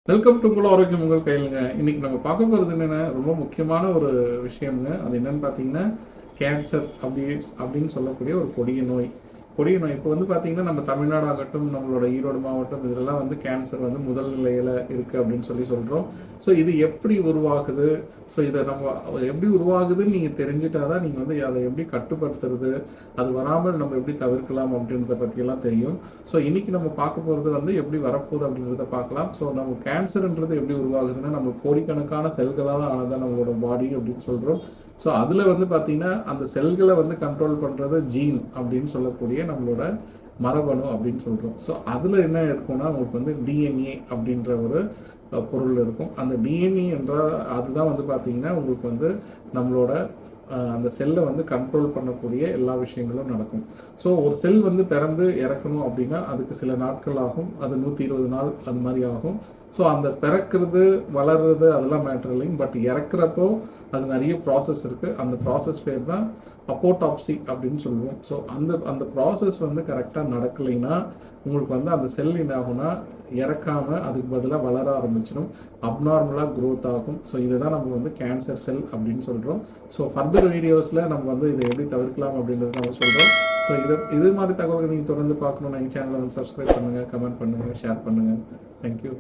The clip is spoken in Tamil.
வெல்கம் டு உங்கள் ஆரோக்கியம் உங்கள் கையிலுங்க. இன்னைக்கு நம்ம பார்க்க போகிறது என்னென்னா ரொம்ப முக்கியமான ஒரு விஷயம்ங்க. அது என்னன்னு பார்த்தீங்கன்னா கேன்சர் அப்படின்னு சொல்லக்கூடிய ஒரு கொடிய நோய் இப்போ வந்து பார்த்தீங்கன்னா நம்ம தமிழ்நாடு ஆகட்டும், நம்மளோட ஈரோடு மாவட்டம் இதெல்லாம் வந்து கேன்சர் வந்து முதல் நிலையில் இருக்குது அப்படின்னு சொல்கிறோம். ஸோ இது எப்படி உருவாகுது, ஸோ இதை நம்ம எப்படி உருவாகுதுன்னு நீங்கள் தெரிஞ்சுட்டா தான் நீங்கள் வந்து அதை எப்படி கட்டுப்படுத்துறது, அது வராமல் நம்ம எப்படி தவிர்க்கலாம் அப்படின்றத பற்றியெல்லாம் தெரியும். ஸோ இன்றைக்கி நம்ம பார்க்க போகிறது வந்து எப்படி வரப்போகுது அப்படின்றத பார்க்கலாம். ஸோ நம்ம கேன்சர்ன்றது எப்படி உருவாகுதுன்னா நம்ம கோடிக்கணக்கான செல்களால் ஆனதான் நம்மளோட பாடி அப்படின்னு சொல்கிறோம். ஸோ அதில் வந்து பார்த்திங்கன்னா அந்த செல்களை வந்து கண்ட்ரோல் பண்ணுறது ஜீன் அப்படின்னு சொல்லக்கூடிய நம்மளோட மரபணு அப்படின்னு சொல்கிறோம். ஸோ அதில் என்ன இருக்கும்னா உங்களுக்கு வந்து டிஎன்ஏ அப்படின்ற ஒரு பொருள் இருக்கும். அந்த டிஎன்ஏ என்ற அதுதான் வந்து பார்த்திங்கன்னா உங்களுக்கு வந்து நம்மளோட அந்த செல்லை வந்து கண்ட்ரோல் பண்ணக்கூடிய எல்லா விஷயங்களும் நடக்கும். ஸோ ஒரு செல் வந்து பிறந்து இறக்கணும் அப்படின்னா அதுக்கு சில நாட்கள் ஆகும். அது 120 நாள் அது மாதிரி ஆகும். ஸோ அந்த பிறக்கிறது வளர்றது அதெல்லாம் மேட்டர் இல்லைங்க. பட் இறக்குறப்போ அது நிறைய ப்ராசஸ் இருக்குது. அந்த ப்ராசஸ் பேர் தான் அப்போடாப்சி அப்படின்னு சொல்லுவோம். ஸோ அந்த ப்ராசஸ் வந்து கரெக்டாக நடக்கலைன்னா உங்களுக்கு வந்து அந்த செல் என்ன ஆகும்னா இறக்காமல் அதுக்கு பதிலாக வளர ஆரம்பிச்சிடும், அப்நார்மலாக க்ரோத் ஆகும். ஸோ இதை தான் நம்ம வந்து கேன்சர் செல் அப்படின்னு சொல்கிறோம். ஸோ ஃபர்தர் வீடியோஸில் நம்ம வந்து இதை எப்படி தவிர்க்கலாம் அப்படின்றத நம்ம சொல்கிறோம். ஸோ இது மாதிரி தகவல்கள் நீங்கள் தொடர்ந்து பார்க்கணும்னா எங்கள் சேனலை வந்து சப்ஸ்கிரைப் பண்ணுங்கள், கமெண்ட் பண்ணுங்கள், ஷேர் பண்ணுங்கள். தேங்க்யூ.